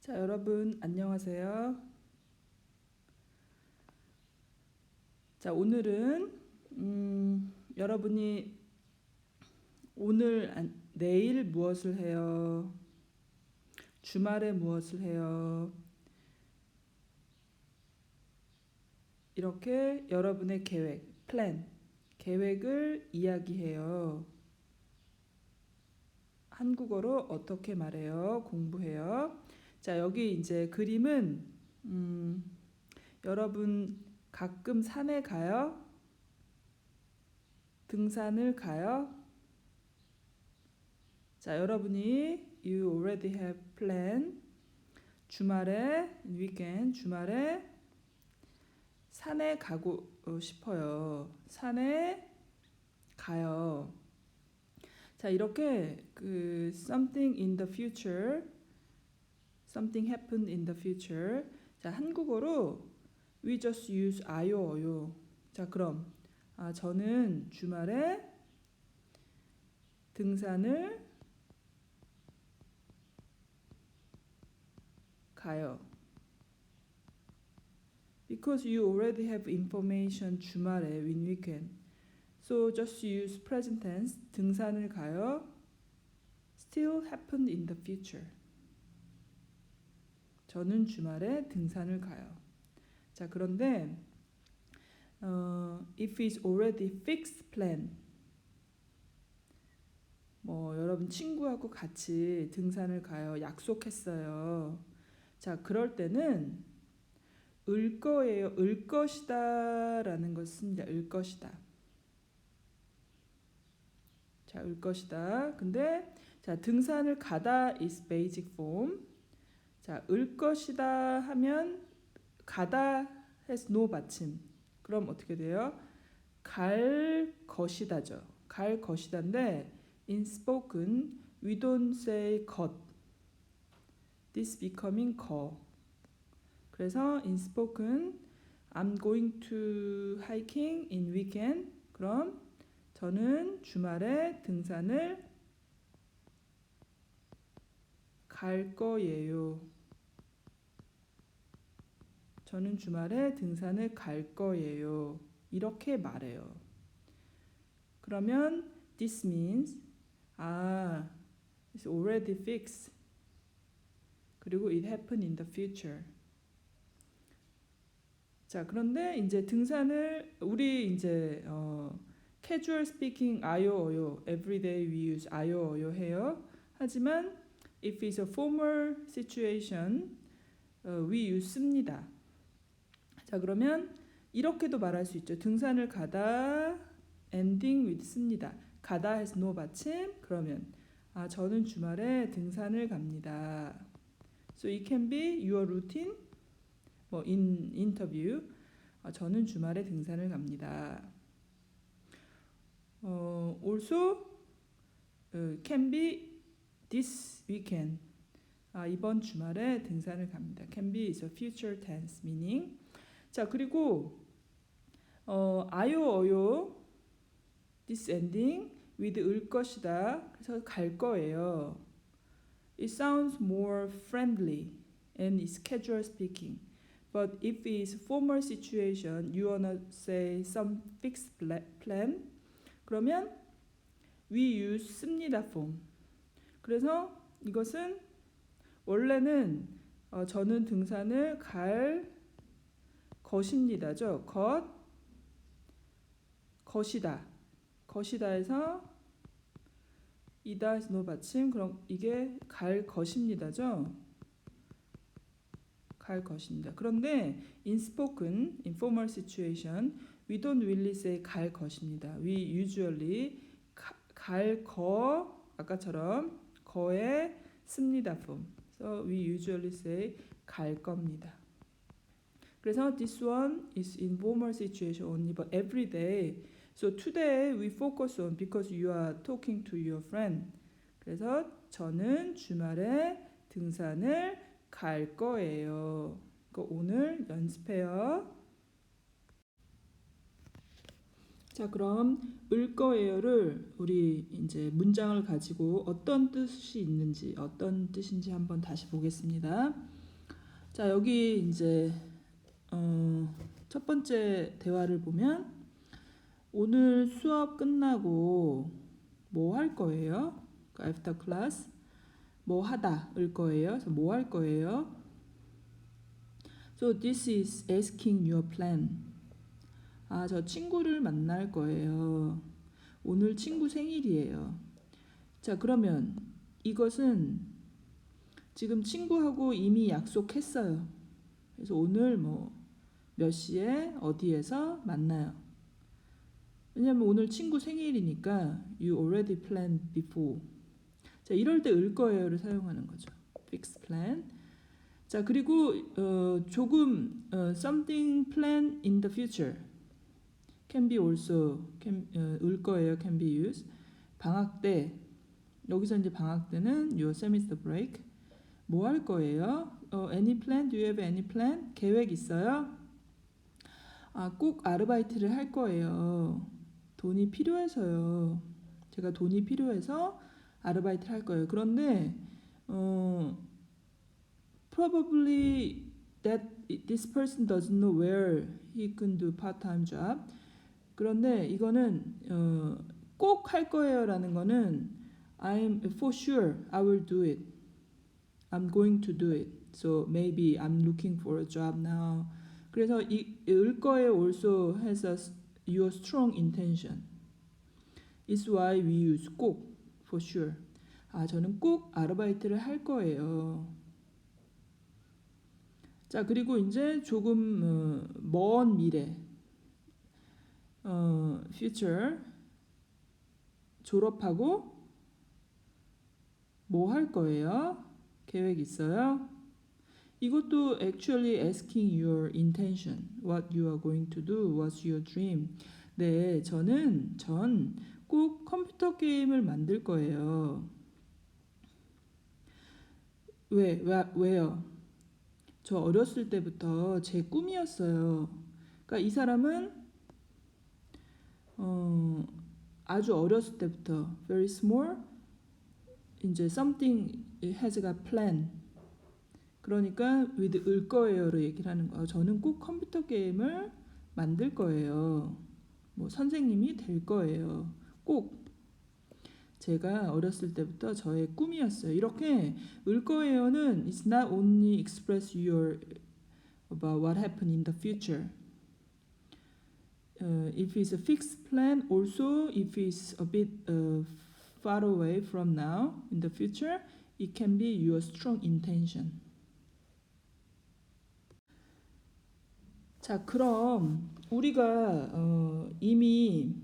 자, 여러분 안녕하세요. 자, 오늘은 여러분이 내일 무엇을 해요? 주말에 무엇을 해요? 이렇게 여러분의 계획을 이야기해요. 한국어로 어떻게 말해요? 공부해요. 자, 여기 이제 그림은 여러분 가끔 산에 가요? 등산을 가요? 자, 여러분이 you already have plan. 주말에 산에 가고 싶어요. 산에 가요. 자, 이렇게 something in the future, something happened in the future. 자, 한국어로 we just use 아요, 어요. 자, 그럼 저는 주말에 등산을 가요. Because you already have information 주말에 in weekend. So just use present tense. 등산을 가요. Still happened in the future. 저는 주말에 등산을 가요. 자, 그런데 if it's already fixed plan. 여러분 친구하고 같이 등산을 가요. 약속했어요. 자, 그럴 때는 을 거예요. 을 것이다라는 걸 씁니다. 을 것이다. 자, 을 것이다. 근데 자, 등산을 가다 is basic form. 자, 을 것이다 하면 가다 has no 받침. 그럼 어떻게 돼요? 갈 것이다죠. 갈 것이다인데 in spoken we don't say 것. This becoming 거. 그래서 in spoken I'm going to hiking in weekend. 그럼 저는 주말에 등산을 갈 거예요. 저는 주말에 등산을 갈 거예요. 이렇게 말해요. 그러면 this means it's already fixed. 그리고 it happened in the future. 자, 그런데 이제 등산을 우리 이제 casual speaking 아요 어요 everyday we use 아요 어요 해요. 하지만 if it's a formal situation we use 씁니다. 자, 그러면 이렇게도 말할 수 있죠. 등산을 가다 ending with 씁니다. 가다 has no 받침. 그러면 저는 주말에 등산을 갑니다. So it can be your routine. in interview 저는 주말에 등산을 갑니다. also can be this weekend. 이번 주말에 등산을 갑니다. Can be is a future tense meaning. 자, 그리고 아요 어요 this ending with 을 것이다. 그래서 갈 거예요. It sounds more friendly and is casual speaking. But if it's formal situation, you wanna say some fixed plan. 그러면 we use 씁니다 form. 그래서 이것은 원래는 저는 등산을 갈 것입니다죠. 것이다. 것이다에서 이다 has no 받침. 그럼 이게 갈 것입니다죠. 갈 것입니다. 그런데 in spoken, in formal situation, we don't really say 갈 것입니다. We usually 갈 거 아까처럼 거에 씁니다 form. So we usually say 갈 겁니다. 그래서 this one is in formal situation only, but every day. So today we focus on because you are talking to your friend. 그래서 저는 주말에 등산을 갈 거예요. 오늘 연습해요. 자, 그럼 을 거예요를 우리 이제 문장을 가지고 어떤 뜻이 있는지, 어떤 뜻인지 한번 다시 보겠습니다. 자, 여기 이제 첫 번째 대화를 보면 오늘 수업 끝나고 뭐 할 거예요? After class 뭐 하다 을 거예요. 그래서 뭐 할 거예요? So this is asking your plan. 아, 저 친구를 만날 거예요. 오늘 친구 생일이에요. 자, 그러면 이것은 지금 친구하고 이미 약속했어요. 그래서 오늘 뭐 몇 시에 어디에서 만나요. 왜냐면 오늘 친구 생일이니까 you already planned before. 자, 이럴 때 을 거예요를 사용하는 거죠. fixed plan. 자, 그리고 조금 something planned in the future can be also 을 거예요 can be used. 방학 때 여기서 이제 방학 때는 your semester break 뭐 할 거예요? any plan? Do you have any plan? 계획 있어요? 아, 꼭 아르바이트를 할 거예요. 돈이 필요해서요. 제가 돈이 필요해서 아르바이트를 할 거예요. 그런데 probably that this person doesn't know where he can do part-time job. 그런데 이거는 꼭 할 거예요라는 거는 I'm for sure I will do it. I'm going to do it. So maybe I'm looking for a job now. 그래서 을 거예요 also has your strong intention. It's why we use 꼭 for sure. 아, 저는 꼭 아르바이트를 할 거예요. 자, 그리고 이제 조금 먼 미래, future 졸업하고 뭐 할 거예요? 계획 있어요? 이것도 actually asking your intention, what you are going to do, what's your dream. 네, 전 꼭 컴퓨터 게임을 만들 거예요. 왜요? 저 어렸을 때부터 제 꿈이었어요. 그러니까 이 사람은 아주 어렸을 때부터 very small 이제 something has got plan. 그러니까 with 을 거예요로 얘기를 하는 거예요. 저는 꼭 컴퓨터 게임을 만들 거예요. 뭐 선생님이 될 거예요. 꼭 제가 어렸을 때부터 저의 꿈이었어요. 이렇게 을 거예요는 it's not only express your about what happened in the future. If it's a fixed plan, also if it's a bit far away from now in the future, it can be your strong intention. 자, 그럼 우리가 이미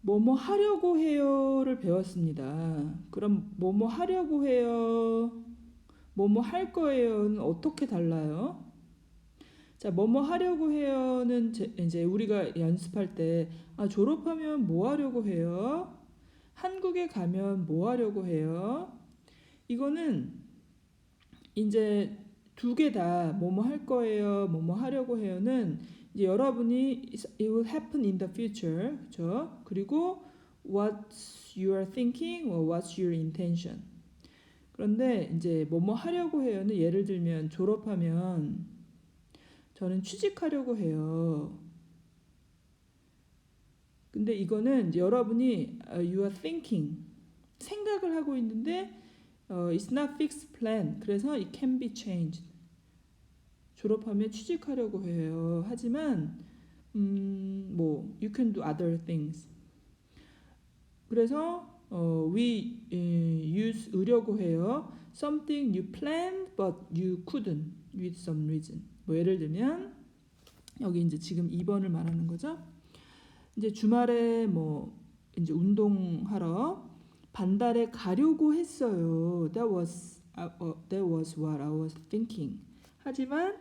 뭐뭐 하려고 해요를 배웠습니다. 그럼 뭐뭐 하려고 해요, 뭐뭐 할 거예요는 어떻게 달라요? 자, 뭐뭐 하려고 해요는 이제 우리가 연습할 때 졸업하면 뭐 하려고 해요? 한국에 가면 뭐 하려고 해요? 이거는 이제 두 개 다 뭐뭐 할 거예요, 뭐뭐 하려고 해요는 이제 여러분이 it will happen in the future, 그렇죠? 그리고 what's your thinking or what's your intention. 그런데 이제 뭐뭐 하려고 해요는 예를 들면 졸업하면 저는 취직하려고 해요. 근데 이거는 이제 여러분이 you are thinking 생각을 하고 있는데 it's not fixed plan. 그래서 it can be changed. 졸업하면 취직하려고 해요. 하지만 뭐 you can do other things. 그래서 we use 으려고 해요. Something you planned but you couldn't with some reason. 뭐 예를 들면 여기 이제 지금 2번을 말하는 거죠. 이제 주말에 뭐 이제 운동하러 반달에 가려고 했어요. That was what I was thinking. 하지만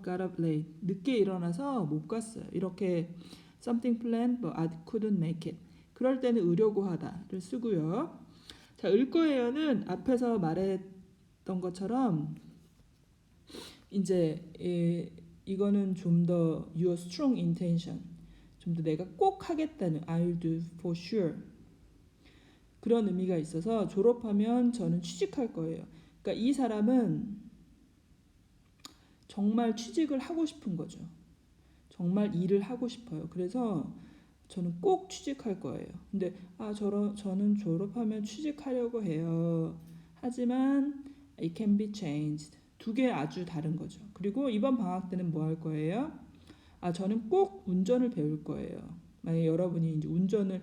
got up late. 늦게 일어나서 못 갔어요. 이렇게 something planned but I couldn't make it. 그럴 때는 으려고 하다를 쓰고요. 자, 을 거예요는 앞에서 말했던 것처럼 이제 이거는 좀 더 your strong intention. 좀 더 내가 꼭 하겠다는 I'll do for sure 그런 의미가 있어서 졸업하면 저는 취직할 거예요. 그러니까 이 사람은 정말 취직을 하고 싶은 거죠. 정말 일을 하고 싶어요. 그래서 저는 꼭 취직할 거예요. 근데 저는 졸업하면 취직하려고 해요. 하지만 it can be changed. 두 개 아주 다른 거죠. 그리고 이번 방학 때는 뭐 할 거예요? 저는 꼭 운전을 배울 거예요. 만약에 여러분이 이제 운전을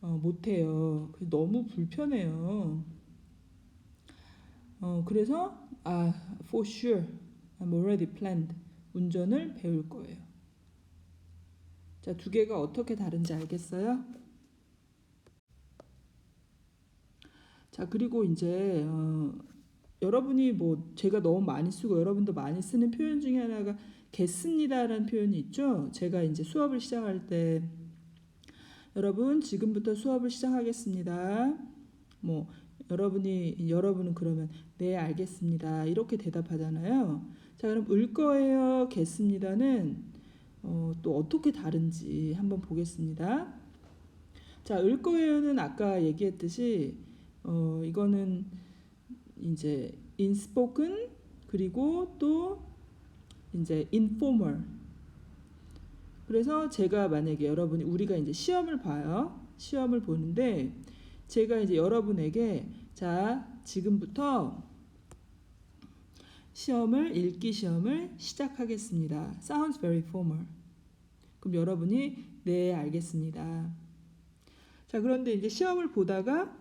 못해요. 너무 불편해요. 그래서 for sure, I'm already planned. 운전을 배울 거예요. 자, 두 개가 어떻게 다른지 알겠어요? 자, 그리고 이제 여러분이 뭐 제가 너무 많이 쓰고 여러분도 많이 쓰는 표현 중에 하나가 겠습니다라는 표현이 있죠. 제가 이제 수업을 시작할 때 여러분 지금부터 수업을 시작하겠습니다. 뭐 여러분은 그러면 네 알겠습니다 이렇게 대답하잖아요. 자, 그럼 을 거예요 겠습니다는 또 어떻게 다른지 한번 보겠습니다. 자, 을 거예요는 아까 얘기했듯이 이거는 이제 inspoken 그리고 또 이제 informal. 그래서 제가 만약에 우리가 이제 시험을 봐요. 시험을 보는데 제가 이제 여러분에게 자, 지금부터 읽기 시험을 시작하겠습니다. Sounds very formal. 그럼 여러분이 네, 알겠습니다. 자, 그런데 이제 시험을 보다가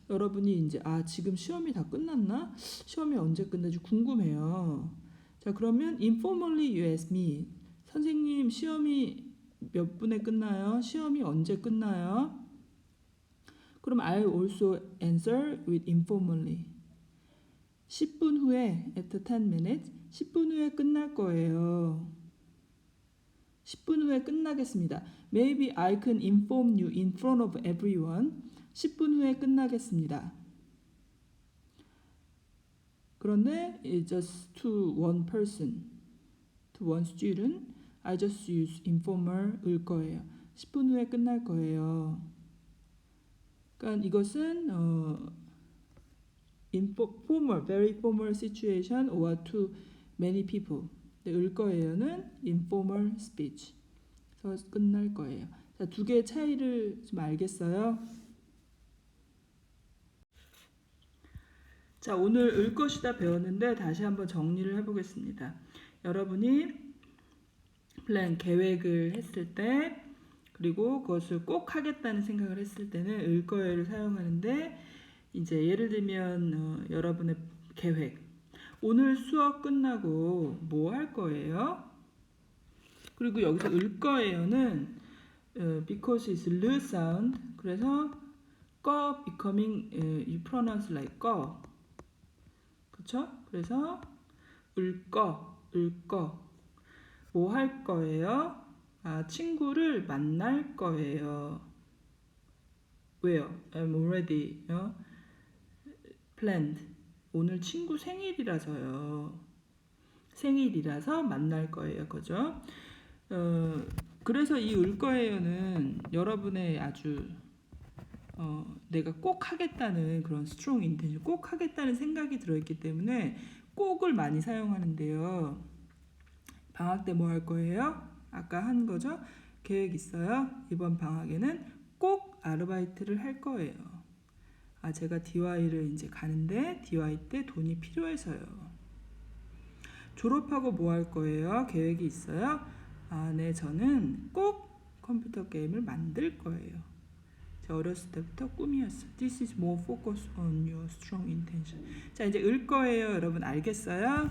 여러분이 이제 지금 시험이 다 끝났나? 시험이 언제 끝나지 궁금해요. 자, 그러면 informally you ask me. 선생님, 시험이 몇 분에 끝나요? 시험이 언제 끝나요? 그럼 I'll also answer with informally. 10분 후에 after 10 minutes 10분 후에 끝날 거예요. 10분 후에 끝나겠습니다. Maybe I can inform you in front of everyone. 10분 후에 끝나겠습니다. 그런데 it's just to one person, to one student. I just use informal 을 거예요. 10분 후에 끝날 거예요. 그러니까 이것은 informal, very formal situation or to many people. 을 거예요는 informal speech. 그래서 끝날 거예요. 자, 두 개의 차이를 좀 알겠어요? 자, 오늘 을 것이다 배웠는데 다시 한번 정리를 해보겠습니다. 여러분이 플랜 계획을 했을 때 그리고 그것을 꼭 하겠다는 생각을 했을 때는 을 거예요를 사용하는데 이제 예를 들면 여러분의 계획 오늘 수업 끝나고 뭐 할 거예요? 그리고 여기서 을 거예요는 because it's l sound 그래서 꺼 becoming you pronounce like 꺼 그쵸? 그래서 을 거 뭐 할 거예요? 친구를 만날 거예요. 왜요? I'm already planned. 오늘 친구 생일이라서요. 생일이라서 만날 거예요. 그죠? 그래서 이 을 거예요는 여러분의 아주 내가 꼭 하겠다는 그런 strong intention, 꼭 하겠다는 생각이 들어있기 때문에 꼭을 많이 사용하는데요. 방학 때 뭐 할 거예요? 아까 한 거죠? 계획 있어요? 이번 방학에는 꼭 아르바이트를 할 거예요. 제가 DY를 이제 가는데 DY 때 돈이 필요해서요. 졸업하고 뭐 할 거예요? 계획이 있어요? 네, 저는 꼭 컴퓨터 게임을 만들 거예요. 제가 어렸을 때부터 꿈이었어요. This is more focus on your strong intention. 자, 이제 을 거예요. 여러분 알겠어요?